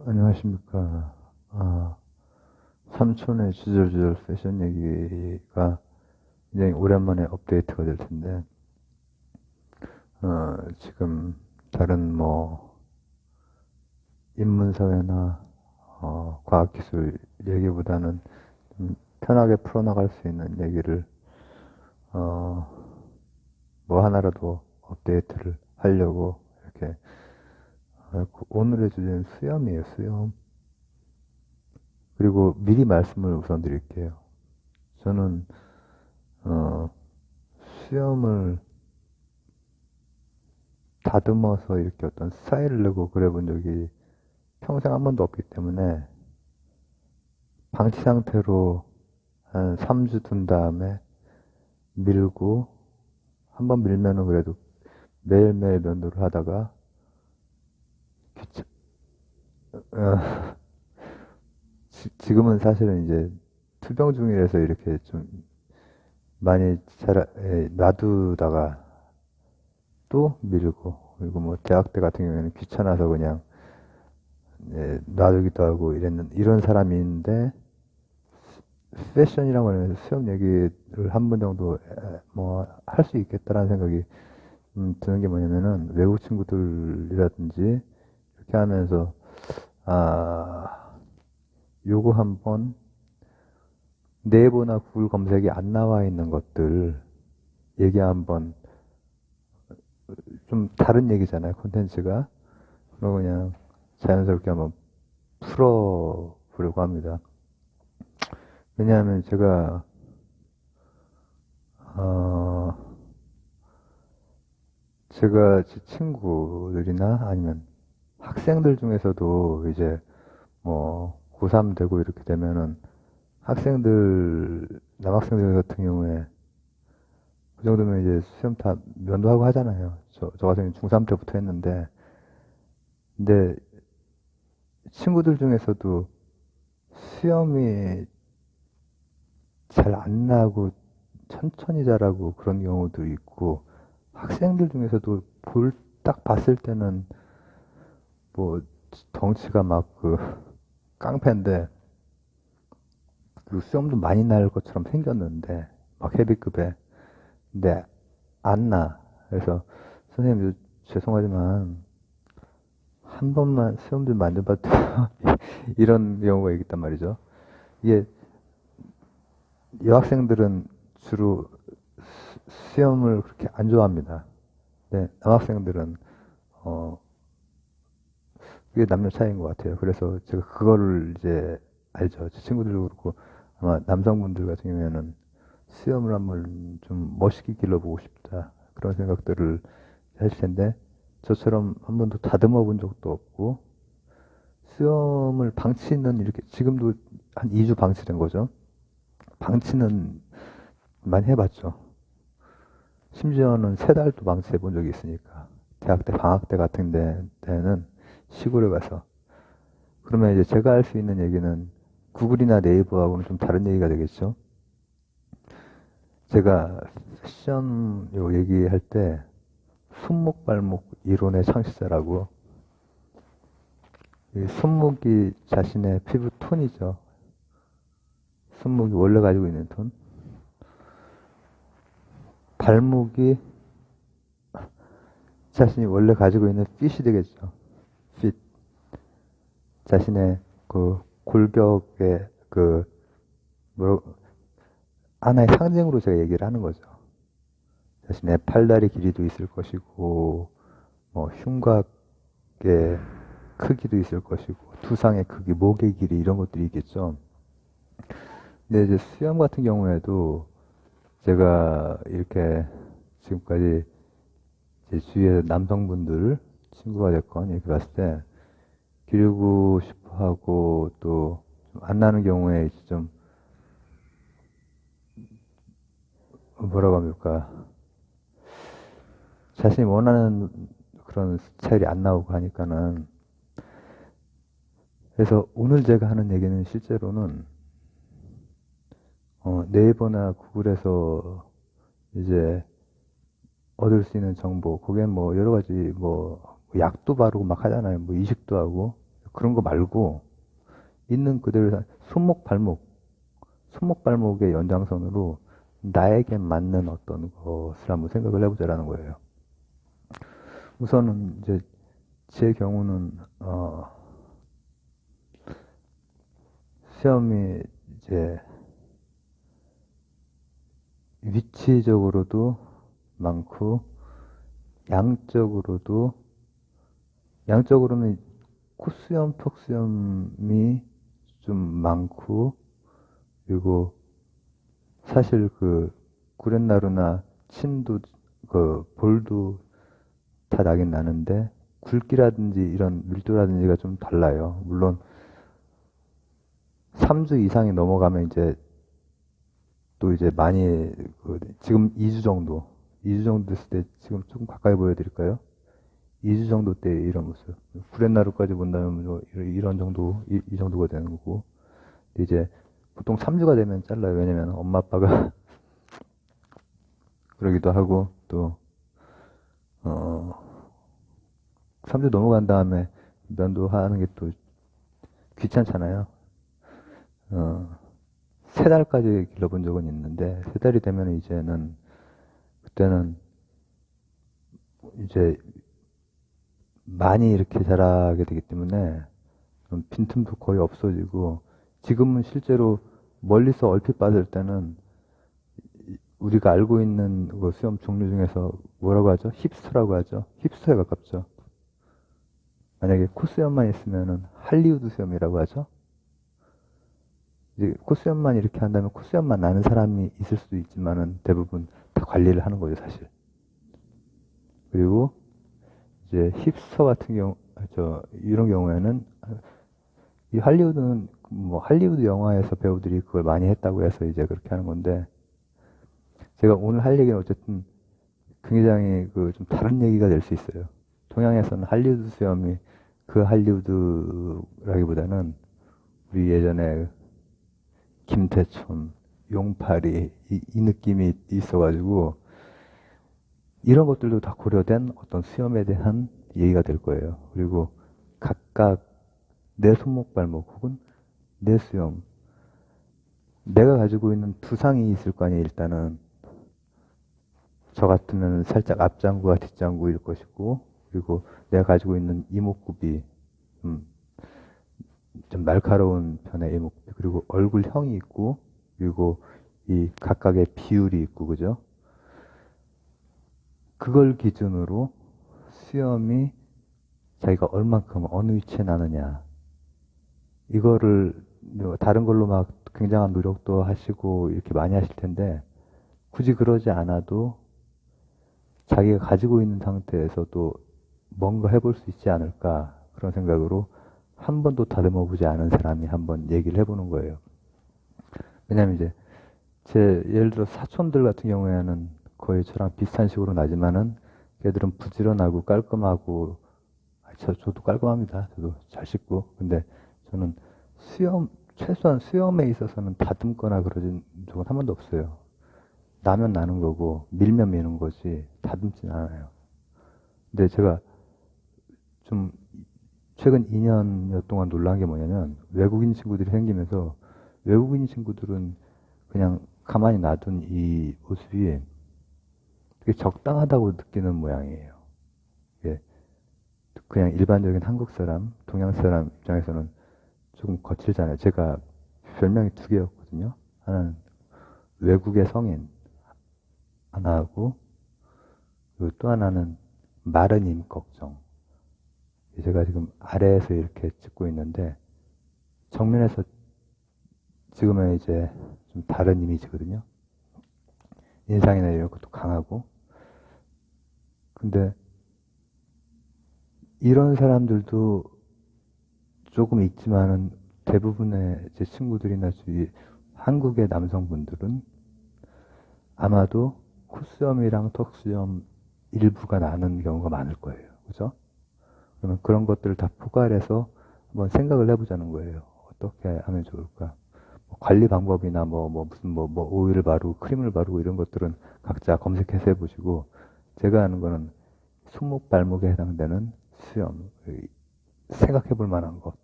안녕하십니까. 삼촌의 주절주절 패션 얘기가 굉장히 오랜만에 업데이트가 될 텐데, 지금 다른 인문사회나, 과학기술 얘기보다는 좀 편하게 풀어나갈 수 있는 얘기를, 어, 뭐 하나라도 업데이트를 하려고 이렇게, 오늘의 주제는 수염이에요, 수염. 그리고 미리 말씀을 우선 드릴게요. 저는 어, 수염을 다듬어서 이렇게 어떤 스타일을 내고 그래 본 적이 평생 한 번도 없기 때문에 방치 상태로 한 3주 둔 다음에 밀고 한 번 밀면은 그래도 매일매일 면도를 하다가 귀찮, 어, 지금은 사실은 이제 투병 중이라서 이렇게 좀 많이 놔두다가 또 밀고 그리고 뭐 대학 때 같은 경우에는 귀찮아서 그냥 놔두기도 하고 이런 사람인데 패션이라고 하면 수업 얘기를 한 번 정도 뭐 할 수 있겠다라는 생각이 드는 게 뭐냐면은 외국 친구들이라든지 이렇게 하면서 아 요거 한번 네이버나 구글 검색에 안 나와 있는 것들 얘기 한번 좀 다른 얘기잖아요 콘텐츠가 그럼 그냥 자연스럽게 한번 풀어보려고 합니다. 왜냐하면 어, 제 친구들이나 아니면 학생들 중에서도 이제 뭐 고3 되고 이렇게 되면은 남학생들 같은 경우에 그 정도면 이제 수험 다 면도하고 하잖아요. 저 같은 경우는 중3 때부터 했는데, 근데 친구들 중에서도 수염이 잘 안 나고 천천히 자라고 그런 경우도 있고, 학생들 중에서도 딱 봤을 때는 뭐 덩치가 막 깡패인데 그 수염도 많이 날 것처럼 생겼는데 막 헤비급에 근데 안 나. 그래서 선생님 죄송하지만 한 번만 수염 좀 만져봐도 돼요? 이런 경우가 있단 말이죠. 이게 여학생들은 주로 수염을 그렇게 안 좋아합니다. 네, 남학생들은 어 그게 남녀 차이인 것 같아요. 그래서 제가 그거를 이제 알죠. 제 친구들도 그렇고 아마 남성분들 같은 경우에는 수염을 한번 좀 멋있게 길러보고 싶다. 그런 생각들을 하실 텐데, 저처럼 한 번도 다듬어 본 적도 없고, 수염을 방치는 이렇게, 지금도 한 2주 방치된 거죠. 방치는 많이 해봤죠. 심지어는 3달도 방치해 본 적이 있으니까. 대학 때 방학 때 같은 때는 시골에 가서. 그러면 이제 제가 할 수 있는 얘기는 구글이나 네이버하고는 좀 다른 얘기가 되겠죠. 제가 패션 요 얘기할 때 손목 발목 이론의 창시자라고 이 손목이 자신의 피부 톤이죠. 손목이 원래 가지고 있는 톤. 발목이 자신이 원래 가지고 있는 핏이 되겠죠. 핏. 자신의 그 골격의 뭐 하나의 상징으로 제가 얘기를 하는 거죠. 자신의 팔다리 길이도 있을 것이고 뭐 흉곽의 크기도 있을 것이고 두상의 크기, 목의 길이 이런 것들이 있겠죠. 근데 이제 수염 같은 경우에도 제가 이렇게 지금까지 제 주위에 남성분들 친구가 됐건 이렇게 봤을 때 기르고 싶어 하고 또 안 나는 경우에 좀 뭐라고 합니까? 자신이 원하는 그런 스타일이 안 나오고 하니까는 그래서 오늘 제가 하는 얘기는 실제로는 네이버나 구글에서 이제 얻을 수 있는 정보, 그게 뭐 여러 가지 뭐 약도 바르고 막 하잖아요. 뭐 이식도 하고 그런 거 말고 있는 그대로 손목 발목의 연장선으로 나에게 맞는 어떤 것을 한번 생각을 해보자라는 거예요. 우선은 이제 제 경우는 시험이 이제 위치적으로도 많고 양적으로는 코수염, 턱수염이 좀 많고, 그리고 사실 그 구렛나루나 침도 볼도 다 나긴 나는데 굵기라든지 이런 밀도라든지가 좀 달라요. 물론 3주 이상이 넘어가면 이제 또 이제 많이 지금 2주 정도 됐을 때 지금 조금 가까이 보여드릴까요? 2주 정도 때 이런 모습. 구렛나루까지 본다면 뭐 이런 정도, 이 정도가 되는 거고. 근데 이제 보통 3주가 되면 잘라요. 왜냐면 엄마 아빠가 그러기도 하고, 또, 3주 넘어간 다음에 면도하는 게 또 귀찮잖아요. 3달까지 길러본 적은 있는데, 3달이 되면 그때는 이제 많이 이렇게 자라게 되기 때문에 빈틈도 거의 없어지고, 지금은 실제로 멀리서 얼핏 봤을 때는 우리가 알고 있는 그 수염 종류 중에서 뭐라고 하죠? 힙스터라고 하죠. 힙스터에 가깝죠. 만약에 코수염만 있으면은 할리우드 수염이라고 하죠. 이제 코수염만 이렇게 한다면 코수염만 나는 사람이 있을 수도 있지만은 대부분 다 관리를 하는 거죠, 사실. 그리고 이제 힙스터 같은 경우, 이런 경우에는 이 할리우드는 뭐 할리우드 영화에서 배우들이 그걸 많이 했다고 해서 이제 그렇게 하는 건데, 제가 오늘 할 얘기는 어쨌든 굉장히 좀 다른 얘기가 될 수 있어요. 동양에서는 할리우드 수염이 그 할리우드라기보다는 우리 예전에 김태촌, 용팔이 이 느낌이 있어가지고 이런 것들도 다 고려된 어떤 수염에 대한 얘기가 될 거예요. 그리고 각각 내 손목 발목 혹은 내 수염, 내가 가지고 있는 두상이 있을 거 아니에요. 일단은 저 같으면 살짝 앞장구와 뒷장구일 것이고, 그리고 내가 가지고 있는 이목구비, 좀 날카로운 편의 이목구비, 그리고 얼굴형이 있고, 그리고 이 각각의 비율이 있고, 그죠? 그걸 기준으로 수염이 자기가 얼만큼 어느 위치에 나느냐, 이거를 다른 걸로 막 굉장한 노력도 하시고 이렇게 많이 하실 텐데, 굳이 그러지 않아도 자기가 가지고 있는 상태에서도 뭔가 해볼 수 있지 않을까, 그런 생각으로 한 번도 다듬어 보지 않은 사람이 한번 얘기를 해보는 거예요. 왜냐면 이제 예를 들어 사촌들 같은 경우에는 거의 저랑 비슷한 식으로 나지만은 걔들은 부지런하고 깔끔하고, 저도 깔끔합니다. 저도 잘 씻고. 근데 저는 최소한 수염에 있어서는 다듬거나 그러진 적은 한 번도 없어요. 나면 나는 거고 밀면 미는 거지 다듬진 않아요. 근데 제가 좀 최근 2년여 동안 놀란 게 뭐냐면, 외국인 친구들이 생기면서 외국인 친구들은 그냥 가만히 놔둔 이 모습이 되게 적당하다고 느끼는 모양이에요. 그냥 일반적인 한국 사람, 동양 사람 입장에서는 조금 거칠잖아요. 제가 별명이 2개였거든요. 하나는 외국의 성인 하나 하고, 그리고 또 하나는 마른 임 걱정. 제가 지금 아래에서 이렇게 찍고 있는데 정면에서 찍으면 이제 좀 다른 이미지거든요. 인상이나 이런 것도 강하고. 근데 이런 사람들도 조금 있지만은 대부분의 제 친구들이나 주위 한국의 남성분들은 아마도 콧수염이랑 턱수염 일부가 나는 경우가 많을 거예요. 그죠? 그러면 그런 것들을 다 포괄해서 한번 생각을 해보자는 거예요. 어떻게 하면 좋을까? 관리 방법이나 무슨 오일을 바르고 크림을 바르고 이런 것들은 각자 검색해서 해보시고, 제가 하는 거는 손목 발목에 해당되는 수염, 생각해 볼 만한 것,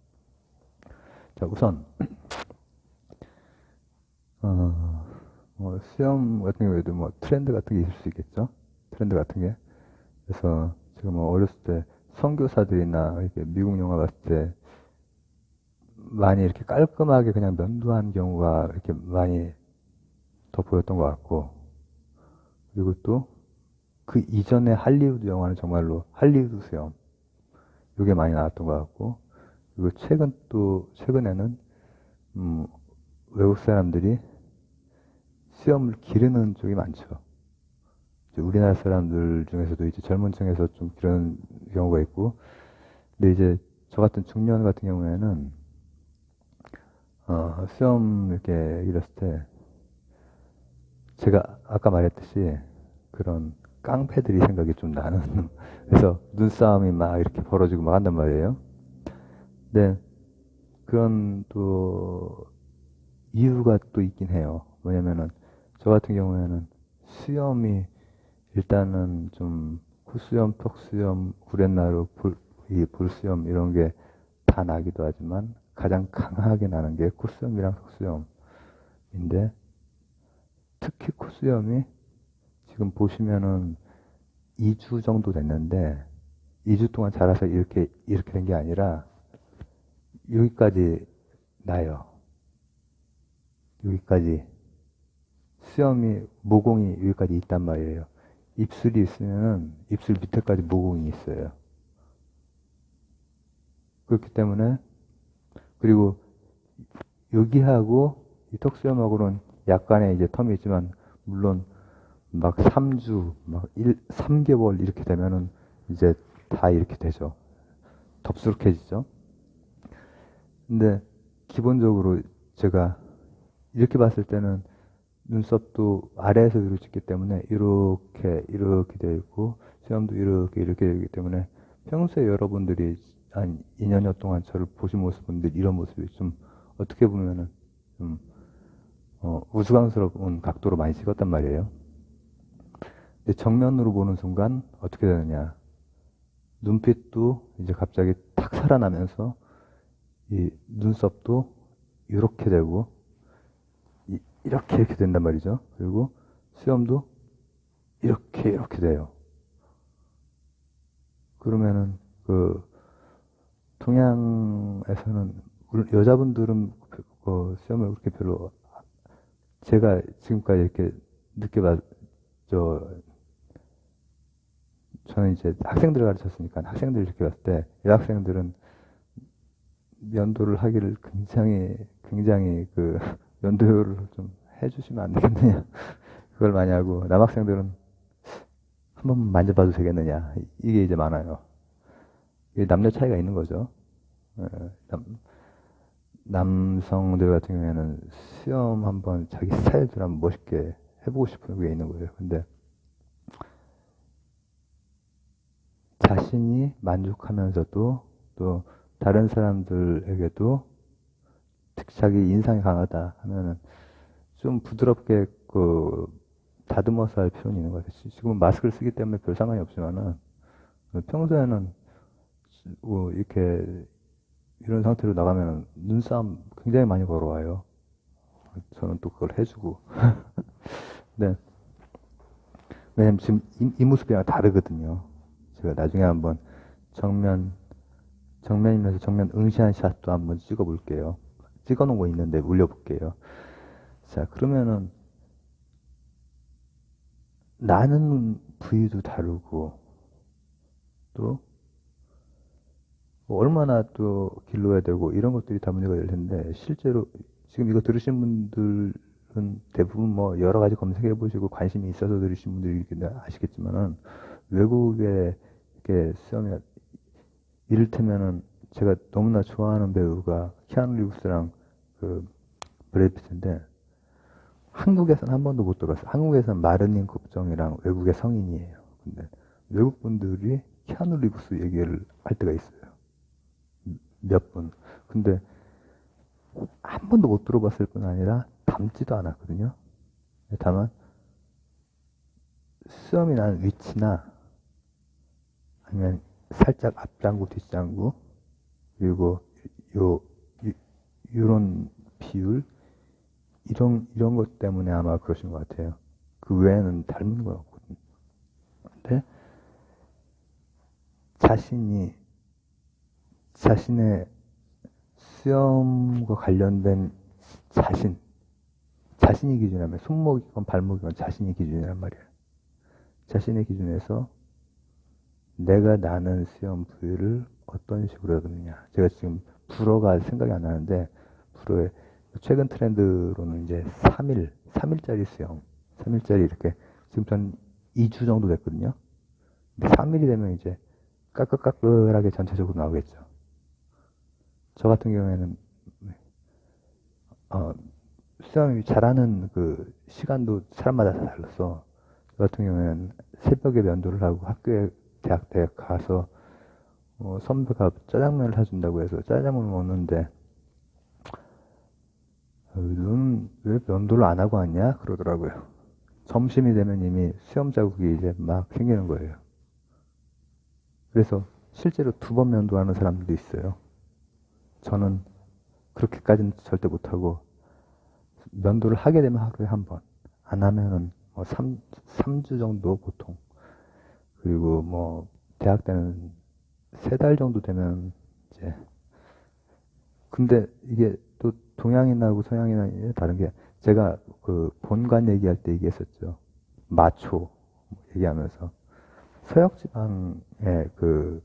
자, 우선, 수염 같은 경우에도 뭐 트렌드 같은 게 있을 수 있겠죠? 트렌드 같은 게. 그래서 제가 뭐 어렸을 때 선교사들이나 이렇게 미국 영화 봤을 때 많이 이렇게 깔끔하게 그냥 면도한 경우가 이렇게 많이 더 보였던 것 같고, 그리고 또 그 이전에 할리우드 영화는 정말로 할리우드 수염, 이게 많이 나왔던 것 같고, 그리고 최근에는, 외국 사람들이 수염을 기르는 쪽이 많죠. 이제 우리나라 사람들 중에서도 이제 젊은 층에서 좀 기르는 경우가 있고, 근데 이제 저 같은 중년 같은 경우에는, 수염 이렇게 길었을 때, 제가 아까 말했듯이 그런 깡패들이 생각이 좀 나는, 그래서 눈싸움이 막 이렇게 벌어지고 막 한단 말이에요. 근데 그런 또 이유가 또 있긴 해요. 뭐냐면은 저 같은 경우에는 수염이 일단은 좀 콧수염, 턱수염, 구렛나루, 이 볼수염 이런 게 다 나기도 하지만 가장 강하게 나는 게 콧수염이랑 턱수염인데, 특히 콧수염이 지금 보시면은 2주 정도 됐는데 2주 동안 자라서 이렇게 된 게 아니라 여기까지 나요. 여기까지 수염이, 모공이 여기까지 있단 말이에요. 입술이 있으면은 입술 밑에까지 모공이 있어요. 그렇기 때문에, 그리고 여기하고 이 턱수염하고는 약간의 이제 텀이 있지만, 물론 막 3주, 막 3개월 이렇게 되면은 이제 다 이렇게 되죠. 덥수룩해지죠. 근데 기본적으로 제가 이렇게 봤을 때는 눈썹도 아래에서 위로 찍기 때문에 이렇게 되어 있고, 수염도 이렇게 되어 있기 때문에 평소에 여러분들이 한 2년여 동안 저를 보신 모습인데 이런 모습이 좀 어떻게 보면은 좀 우스꽝스러운 각도로 많이 찍었단 말이에요. 근데 정면으로 보는 순간 어떻게 되느냐? 눈빛도 이제 갑자기 탁 살아나면서 이 눈썹도 이렇게 되고 이렇게 된단 말이죠. 그리고 수염도 이렇게 돼요. 그러면은 그 동양에서는 여자분들은 수염을 그렇게 별로, 제가 지금까지 이렇게 느껴봤 저는 이제 학생들을 가르쳤으니까 학생들 이렇게 봤을 때 여학생들은 면도를 하기를 굉장히 그 면도를 좀 해주시면 안 되겠느냐 그걸 많이 하고, 남학생들은 한 번만 만져봐도 되겠느냐 이게 이제 많아요. 이게 남녀 차이가 있는 거죠. 예, 남성들 같은 경우에는 수염 한번 자기 스타일대로 한번 멋있게 해보고 싶은 게 있는 거예요. 근데 자신이 만족하면서도 또 다른 사람들에게도 특히 자기 인상이 강하다 하면은 좀 부드럽게 다듬어서 할 필요는 있는 것 같아요. 지금은 마스크를 쓰기 때문에 별 상관이 없지만은 평소에는 뭐 이렇게 이런 상태로 나가면 눈싸움 굉장히 많이 걸어와요. 저는 또 그걸 해주고. 네. 왜냐면 지금 이 모습이랑 다르거든요. 제가 나중에 한번 정면이면서 정면 응시한 샷도 한번 찍어 볼게요. 찍어 놓은 거 있는데 올려볼게요. 자, 그러면은 나는 부위도 다르고 또 얼마나 또 길러야 되고 이런 것들이 다 문제가 될 텐데, 실제로 지금 이거 들으신 분들은 대부분 뭐 여러 가지 검색해 보시고 관심이 있어서 들으신 분들이 아시겠지만은, 외국에 이렇게 수염이, 이를테면은 제가 너무나 좋아하는 배우가 키아누 리브스랑 그 브래드 피트인데, 한국에서는 한 번도 못 들었어요. 한국에서는 마르닌 국정이랑 외국의 성인이에요. 근데 외국 분들이 키아누 리브스 얘기를 할 때가 있어요. 몇 분. 근데 한 번도 못 들어봤을 뿐 아니라 닮지도 않았거든요. 다만 수염이 나는 위치나 아니면 살짝 앞장구 뒷장구, 그리고 요 이런 비율, 이런 것 때문에 아마 그러신 것 같아요. 그 외에는 닮은 것 같거든요. 근데 자신의 수염과 관련된 자신이 기준이라면, 손목이건 발목이건 자신이 기준이란 말이에요. 자신의 기준에서 내가 나는 수염 부위를 어떤 식으로 하느냐. 제가 지금 불어가 생각이 안 나는데, 불어의 최근 트렌드로는 이제 3일짜리 수염, 3일짜리 이렇게, 지금 전 2주 정도 됐거든요. 근데 3일이 되면 이제 까끌까끌하게 전체적으로 나오겠죠. 저 같은 경우에는, 수염이 자라는 그 시간도 사람마다 다 달라서, 저 같은 경우에는 새벽에 면도를 하고 학교에 대학 가서 선배가 짜장면을 사준다고 해서 짜장면을 먹는데 너는 왜 면도를 안 하고 왔냐? 그러더라고요. 점심이 되면 이미 수염 자국이 이제 막 생기는 거예요. 그래서 실제로 2번 면도하는 사람들도 있어요. 저는 그렇게까지는 절대 못하고 면도를 하게 되면 하루에 1번, 안 하면은 뭐 3주 정도 보통. 그리고 뭐 대학 때는 3달 정도 되면 이제, 근데 이게 또 동양인하고 서양인하고 다른 게, 제가 그 본관 얘기할 때 얘기했었죠. 마초 얘기하면서 서역지방의 그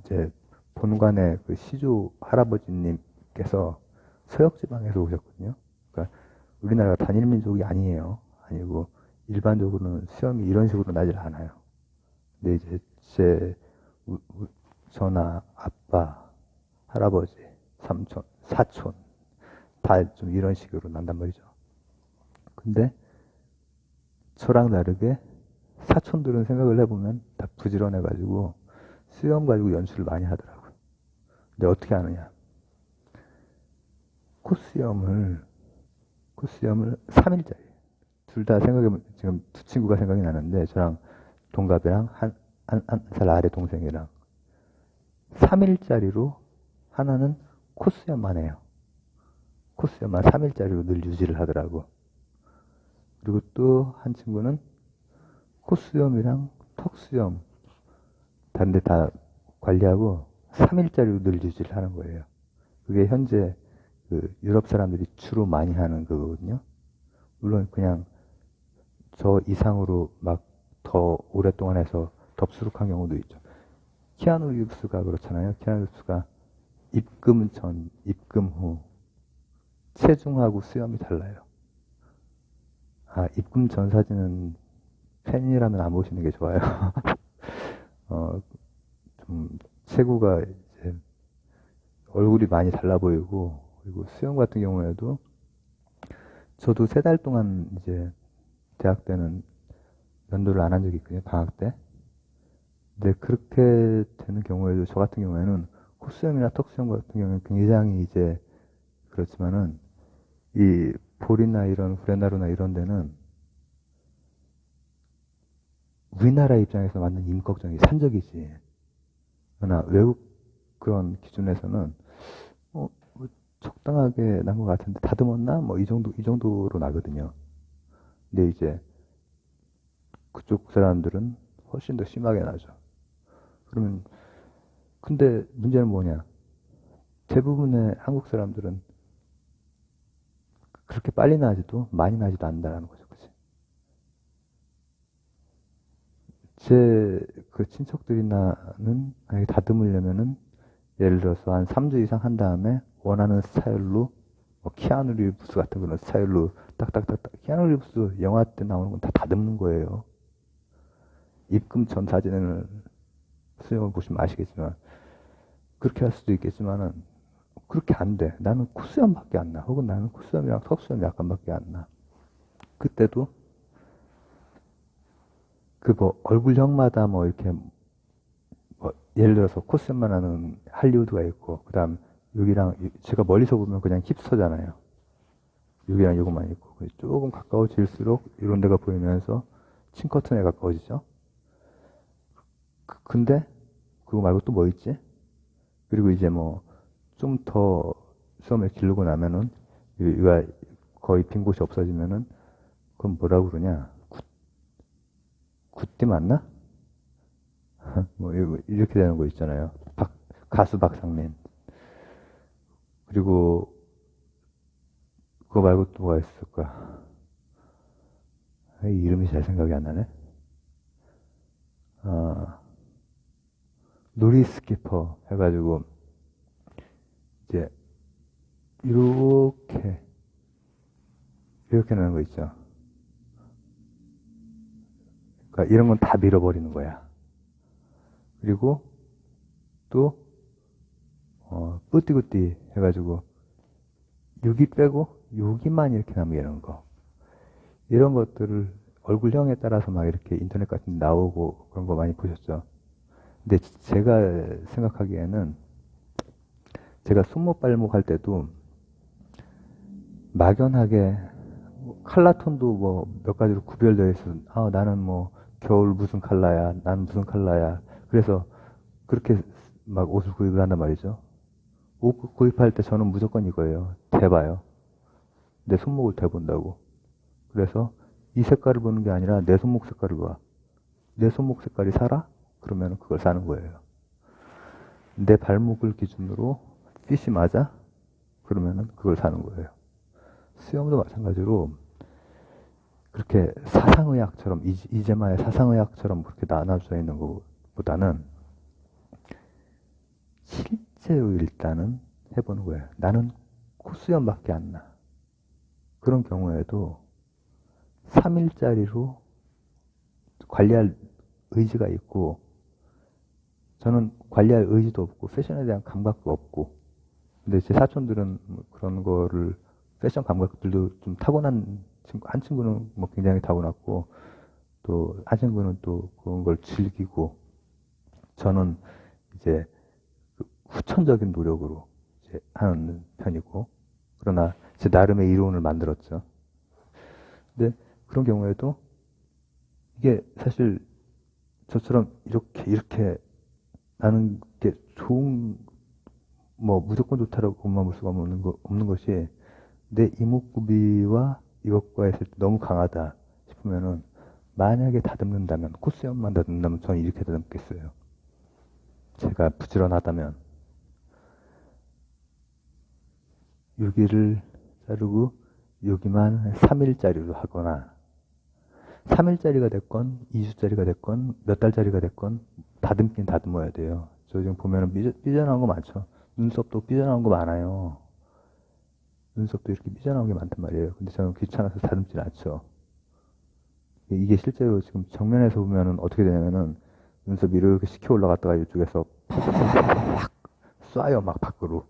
이제 본관의 그 시주 할아버지님께서 서역지방에서 오셨거든요. 그러니까 우리나라가 단일 민족이 아니에요. 아니고 일반적으로는 수염이 이런 식으로 나질 않아요. 근데 이제 저나 아빠, 할아버지, 삼촌, 사촌 다 좀 이런 식으로 난단 말이죠. 근데 저랑 다르게 사촌들은 생각을 해보면 다 부지런해가지고 수염 가지고 연출을 많이 하더라고요. 근데 어떻게 하느냐? 콧수염을 3일짜리. 둘 다 생각해보면 지금 2친구가 생각이 나는데, 저랑 동갑이랑 한 살 아래 동생이랑 3일짜리로 하나는 콧수염만 해요. 콧수염만 3일짜리로 늘 유지를 하더라고. 그리고 또 한 친구는 콧수염이랑 턱수염 다른 데 다 관리하고 3일짜리로 늘 유지를 하는 거예요. 그게 현재 그 유럽 사람들이 주로 많이 하는 거거든요. 물론 그냥 저 이상으로 막 더 오랫동안 해서 덥수룩한 경우도 있죠. 키아누 리브스가 그렇잖아요. 키아누 리브스가 입금 전, 입금 후 체중하고 수염이 달라요. 입금 전 사진은 팬이라면 안 보시는 게 좋아요. 좀 체구가 이제 얼굴이 많이 달라 보이고, 그리고 수염 같은 경우에도 저도 3달 동안 이제 대학 때는 면도를 안 한 적이 있거든요. 방학 때. 근데 그렇게 되는 경우에도 저 같은 경우에는 콧수염이나 턱수염 같은 경우는 굉장히 이제 그렇지만은 이 볼이나 이런 구레나루나 이런 데는 우리나라 입장에서 완전 임꺽정이 산적이지. 그러나 외국 그런 기준에서는 뭐 적당하게 난 것 같은데 다듬었나? 뭐 이 정도로 나거든요. 근데 이제 그쪽 사람들은 훨씬 더 심하게 나죠. 그러면 근데 문제는 뭐냐? 대부분의 한국 사람들은 그렇게 빨리 나지도 많이 나지도 않는다는 거죠. 그치? 제 그 친척들이나는 만약에 다듬으려면은 예를 들어서 한 3주 이상 한 다음에 원하는 스타일로 뭐 키아누 리브스 같은 그런 스타일로 딱딱딱딱, 키아누 리브스 영화 때 나오는 건 다 다듬는 거예요. 입금 전 사진을 수영을 보시면 아시겠지만 그렇게 할 수도 있겠지만은 그렇게 안 돼. 나는 콧수염밖에 안 나. 혹은 나는 콧수염이랑 턱수염이 약간밖에 안 나. 그때도 그 뭐 얼굴형마다 뭐 이렇게 뭐 예를 들어서 콧수염만 하는 할리우드가 있고, 그다음 여기랑 제가 멀리서 보면 그냥 힙스터잖아요. 여기랑 요것만 있고 조금 가까워질수록 이런 데가 보이면서 칭커튼에 가까워지죠. 근데 그거 말고 또 뭐 있지? 그리고 이제 뭐 좀 더 수염을 기르고 나면은 여기가 거의 빈 곳이 없어지면은 그건 뭐라고 그러냐? 굿띠 맞나? 뭐 이렇게 되는 거 있잖아요. 가수 박상민. 그리고 그거 말고 또 뭐가 있을까? 이름이 잘 생각이 안 나네. 누리 스키퍼 해가지고 이제 이렇게 나는 거 있죠. 그러니까 이런 건 다 밀어버리는 거야. 그리고 또 뿌띠뿌띠 해가지고 여기 빼고 여기만 이렇게 남기는 거. 이런 것들을 얼굴형에 따라서 막 이렇게 인터넷 같은 데 나오고 그런 거 많이 보셨죠. 근데 제가 생각하기에는 제가 손목 발목 할 때도 막연하게 컬러톤도 뭐 몇 가지로 구별되어 있어. 나는 뭐 겨울 무슨 컬러야, 나는 무슨 컬러야. 그래서 그렇게 막 옷을 구입을 한단 말이죠. 옷 구입할 때 저는 무조건 이거예요. 대봐요. 내 손목을 대본다고. 그래서 이 색깔을 보는 게 아니라 내 손목 색깔을 봐. 내 손목 색깔이 살아? 그러면 그걸 사는 거예요. 내 발목을 기준으로 핏이 맞아? 그러면 그걸 사는 거예요. 수염도 마찬가지로 그렇게 사상의학처럼 이재마의 사상의학처럼 그렇게 나눠져 있는 것보다는 실제로 일단은 해보는 거예요. 나는 콧수염밖에 안 나. 그런 경우에도 3일짜리로 관리할 의지가 있고, 저는 관리할 의지도 없고 패션에 대한 감각도 없고, 근데 제 사촌들은 그런 거를 패션 감각들도 좀 타고난 친구, 한 친구는 뭐 굉장히 타고났고, 또 한 친구는 또 그런 걸 즐기고, 저는 이제 후천적인 노력으로 이제 하는 편이고, 그러나 제 나름의 이론을 만들었죠. 근데 그런 경우에도 이게 사실 저처럼 이렇게 나는 게 좋은, 뭐 무조건 좋다라고만 볼 수가 없는 것이, 내 이목구비와 이것과 했을 때 너무 강하다 싶으면은, 만약에 다듬는다면, 콧수염만 다듬는다면 저는 이렇게 다듬겠어요. 제가 부지런하다면 여기를 자르고 여기만 3일짜리로 하거나, 3일짜리가 됐건 2주짜리가 됐건 몇 달짜리가 됐건 다듬긴 다듬어야 돼요. 저 지금 보면은 삐져나온 거 많죠. 눈썹도 삐져나온 거 많아요. 눈썹도 이렇게 삐져나온 게 많단 말이에요. 근데 저는 귀찮아서 다듬진 않죠. 이게 실제로 지금 정면에서 보면은 어떻게 되냐면은, 눈썹이 이렇게 식혀 올라갔다가 이쪽에서 팍 쏴요, 막 밖으로.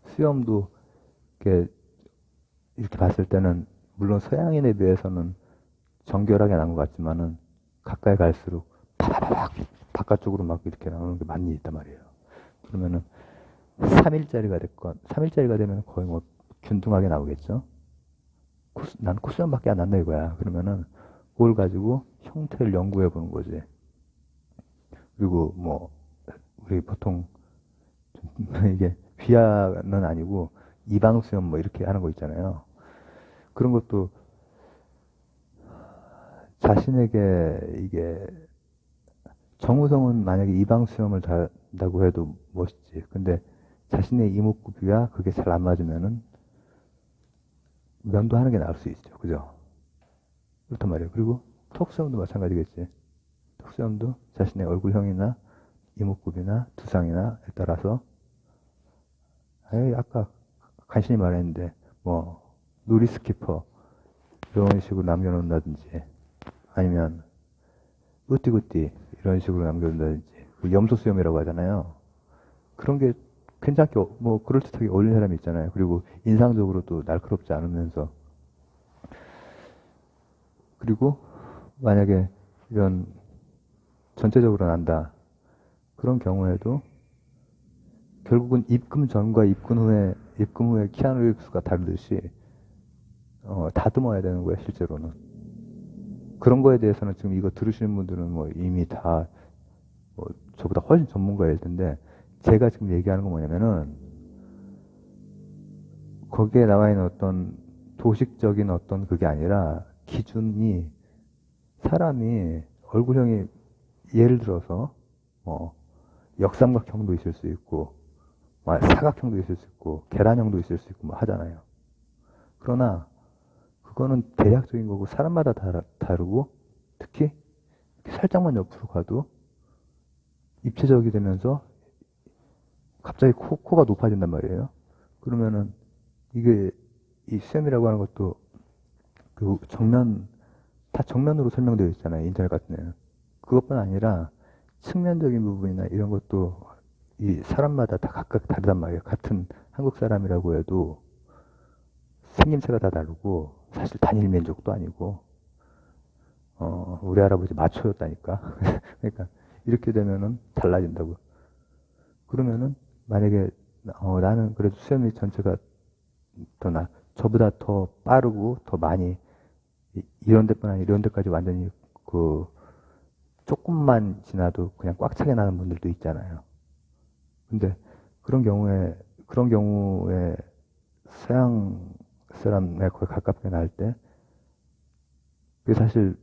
수염도 이렇게 봤을 때는 물론 서양인에 비해서는 정결하게 난 것 같지만은, 가까이 갈수록 파바바박 바깥쪽으로 막 이렇게 나오는 게 많이 있단 말이에요. 그러면은 3일짜리가 됐건, 3일짜리가 되면 거의 뭐 균등하게 나오겠죠. 난 코수염밖에 안 난다 이거야. 그러면은 그걸 가지고 형태를 연구해 보는 거지. 그리고 뭐 우리 보통 이게 비하는 아니고 이방수염 뭐 이렇게 하는 거 있잖아요. 그런 것도 자신에게 이게, 정우성은 만약에 이방수염을 단다고 해도 멋있지. 근데 자신의 이목구비와 그게 잘 안 맞으면은 면도하는 게 나을 수 있죠. 그죠? 그렇단 말이에요. 그리고 턱수염도 마찬가지겠지. 턱수염도 자신의 얼굴형이나 이목구비나 두상이나에 따라서, 아까 간신히 말했는데 뭐 누리 스키퍼 이런 식으로 남겨놓는다든지, 아니면 으띠구띠 이런 식으로 남겨놓는다든지, 염소 수염이라고 하잖아요. 그런 게 괜찮게 뭐 그럴듯하게 어울리는 사람이 있잖아요. 그리고 인상적으로 또 날카롭지 않으면서. 그리고 만약에 이런 전체적으로 난다, 그런 경우에도 결국은 입금 전과 입금 후에 키아누 리브스가 다르듯이 다듬어야 되는 거예요, 실제로는. 그런 거에 대해서는 지금 이거 들으시는 분들은 뭐 이미 다 저보다 훨씬 전문가일 텐데, 제가 지금 얘기하는 건 뭐냐면은, 거기에 나와 있는 어떤 도식적인 어떤 그게 아니라 기준이 사람이 얼굴형이 예를 들어서 뭐 역삼각형도 있을 수 있고 뭐 사각형도 있을 수 있고 계란형도 있을 수 있고 뭐 하잖아요. 그러나 그거는 대략적인 거고 사람마다 다르고 특히 살짝만 옆으로 가도 입체적이 되면서 갑자기 코가 높아진단 말이에요. 그러면은 이게 이 수염이라고 하는 것도 그 다 정면으로 설명되어 있잖아요. 인터넷 같은 데는. 그것뿐 아니라 측면적인 부분이나 이런 것도 이 사람마다 다 각각 다르단 말이에요. 같은 한국 사람이라고 해도 생김새가 다 다르고 사실 단일 민족도 아니고 우리 할아버지 마초였다니까. 그러니까 이렇게 되면은 달라진다고. 그러면은 만약에 나는 그래도 수염이 전체가 저보다 더 빠르고 더 많이 이런 데뿐 아니라 이런 데까지 완전히 그 조금만 지나도 그냥 꽉 차게 나는 분들도 있잖아요. 근데 그런 경우에 서양 사람에 거의 가깝게 날 때, 그게 사실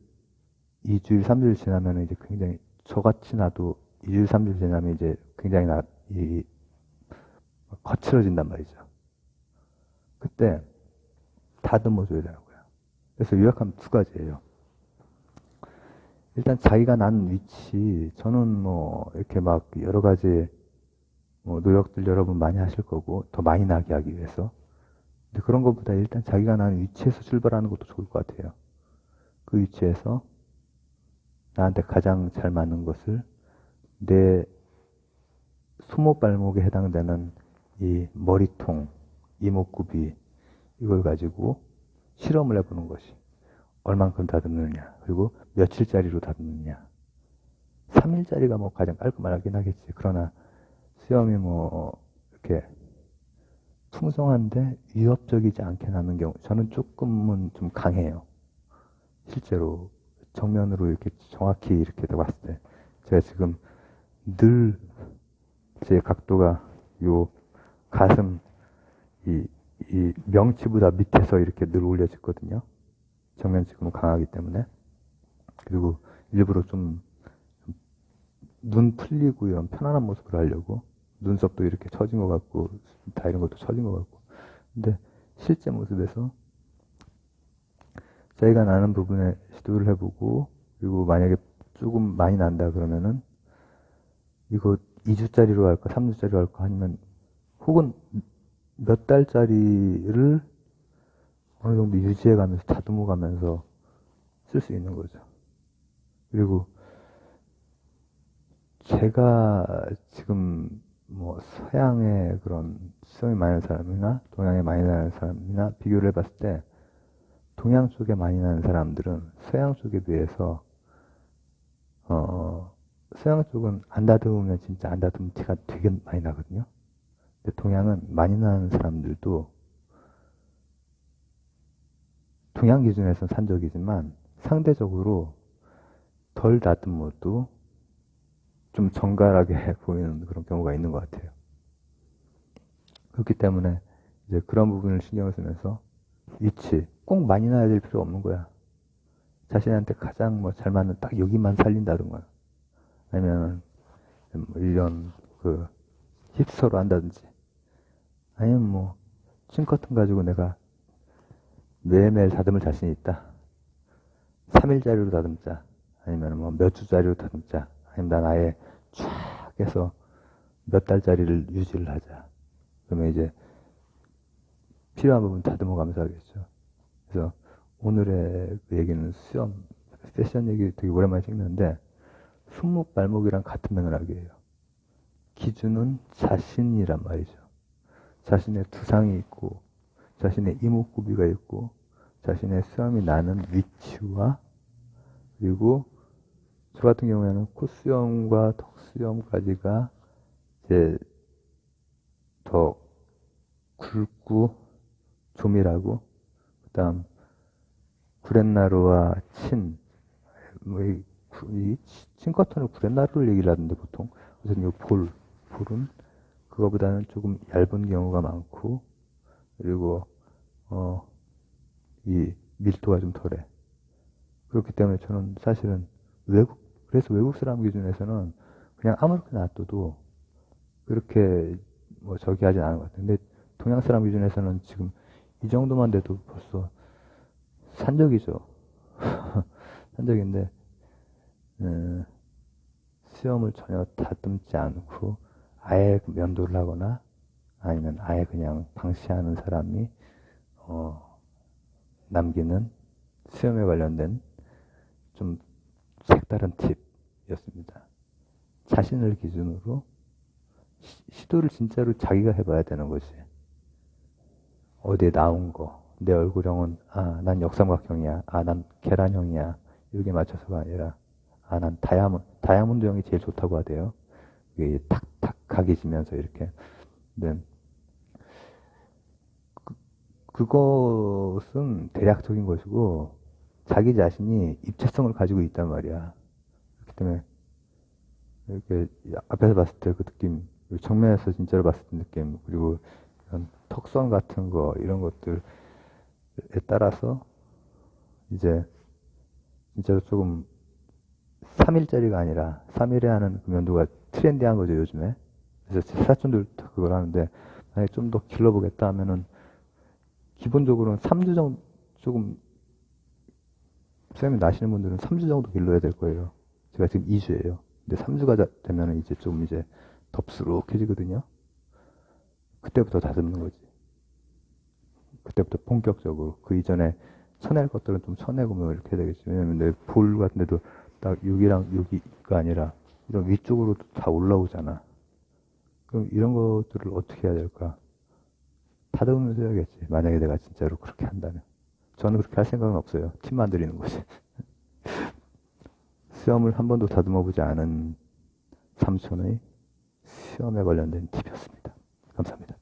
2주일, 3주일 지나면 이제 굉장히, 저같이 나도 2주일, 3주일 지나면 이제 굉장히 거칠어진단 말이죠. 그때 다듬어줘야 되는 거예요. 그래서 요약하면 두 가지예요. 일단 자기가 난 위치, 저는 뭐 이렇게 막 여러 가지 뭐 노력들 여러분 많이 하실 거고 더 많이 나게 하기 위해서. 근데 그런 것보다 일단 자기가 난 위치에서 출발하는 것도 좋을 것 같아요. 그 위치에서 나한테 가장 잘 맞는 것을 내 소모발목에 해당되는 이 머리통, 이목구비 이걸 가지고 실험을 해보는 것이 얼만큼 다듬느냐, 그리고 며칠짜리로 다듬느냐. 3일짜리가 뭐 가장 깔끔하긴 하겠지. 그러나 수염이 뭐 이렇게 풍성한데 위협적이지 않게 나는 경우, 저는 조금은 좀 강해요. 실제로 정면으로 이렇게 정확히 이렇게 봤을 때 제가 지금 늘 제 각도가 요 가슴 이 명치보다 밑에서 이렇게 늘 올려지거든요. 정면 지금은 강하기 때문에. 그리고 일부러 좀 눈 풀리고 이런 편안한 모습을 하려고 눈썹도 이렇게 처진 것 같고 다 이런 것도 처진 것 같고. 근데 실제 모습에서 자기가 나는 부분에 시도를 해보고, 그리고 만약에 조금 많이 난다 그러면은 이거 2주짜리로 할까 3주짜리로 할까, 아니면 혹은 몇 달짜리를 어느 정도 유지해가면서 다듬어가면서 쓸 수 있는 거죠. 그리고 제가 지금 뭐 서양의 그런 수염이 많이 나는 사람이나 동양에 많이 나는 사람이나 비교를 해봤을 때 동양 쪽에 많이 나는 사람들은 서양 쪽에 비해서 서양 쪽은 안 다듬으면 진짜 안 다듬은 티가 되게 많이 나거든요. 근데 동양은 많이 나는 사람들도 동양 기준에서는 산적이지만 상대적으로 덜 다듬어도 좀 정갈하게 보이는 그런 경우가 있는 것 같아요. 그렇기 때문에 이제 그런 부분을 신경을 쓰면서 위치 꼭 많이 나야 될 필요 없는 거야. 자신한테 가장 뭐 잘 맞는 딱 여기만 살린다든가, 아니면 뭐 이런 그 힙스터로 한다든지, 아니면 뭐 층커튼 가지고 내가 매일매일 다듬을 자신이 있다. 3일짜리로 다듬자. 아니면 뭐 몇 주짜리로 다듬자. 아니면 난 아예 쫙 해서 몇 달짜리를 유지를 하자. 그러면 이제 필요한 부분 다듬어 가면서 하겠죠. 그래서 오늘의 그 얘기는 수염, 패션 얘기 되게 오랜만에 찍는데, 손목 발목이랑 같은 맥락이에요. 기준은 자신이란 말이죠. 자신의 두상이 있고, 자신의 이목구비가 있고, 자신의 수염이 나는 위치와, 그리고 저 같은 경우에는 콧수염과 턱수염까지가 이제 더 굵고 조밀하고, 그 다음 구렛나루와 뭐 이 친커튼을 구렛나루를 얘기를 하던데 보통. 우선 이 볼은 그거보다는 조금 얇은 경우가 많고, 그리고 이 밀도가 좀 덜해. 그렇기 때문에 저는 사실은 그래서 외국 사람 기준에서는 그냥 아무렇게나 놔둬도 그렇게 뭐 저기 하진 않은 것 같아요. 근데 동양 사람 기준에서는 지금 이 정도만 돼도 벌써 산적이죠. 산적인데, 수염을 전혀 다듬지 않고 아예 면도를 하거나 아니면 아예 그냥 방치하는 사람이, 남기는 수염에 관련된 좀 색다른 팁이었습니다. 자신을 기준으로 시도를 진짜로 자기가 해봐야 되는 거지. 어디에 나온 거, 내 얼굴형은, 난 역삼각형이야. 난 계란형이야. 이렇게 맞춰서가 아니라, 난 다이아몬드형이 제일 좋다고 하대요. 이게 탁탁 각이 지면서 이렇게. 근데, 그것은 대략적인 것이고, 자기 자신이 입체성을 가지고 있단 말이야. 그렇기 때문에, 이렇게 앞에서 봤을 때 그 느낌, 그리고 정면에서 진짜로 봤을 때 느낌, 그리고 이런 턱선 같은 거, 이런 것들에 따라서 이제 진짜로 조금 3일짜리가 아니라 3일에 하는 그 면도가 트렌디한 거죠, 요즘에. 그래서 사촌들도 그걸 하는데, 만약에 좀 더 길러보겠다 하면은 기본적으로는 3주 정도, 조금 수염이 나시는 분들은 3주 정도 길러야 될 거예요. 제가 지금 2주예요. 근데 3주가 되면은 이제 좀 이제 덥수룩해지거든요. 그때부터 다듬는 거지. 그때부터 본격적으로. 그 이전에 쳐낼 것들은 좀 쳐내고 뭐 이렇게 해야 되겠지. 왜냐면 내 볼 같은 데도 딱 여기랑 여기가 아니라 이런 위쪽으로도 다 올라오잖아. 그럼 이런 것들을 어떻게 해야 될까? 다듬으면서 해야겠지. 만약에 내가 진짜로 그렇게 한다면. 저는 그렇게 할 생각은 없어요. 팁만 드리는 거지. 수염을 한 번도 다듬어보지 않은 삼촌의 수염에 관련된 팁이었습니다. 감사합니다.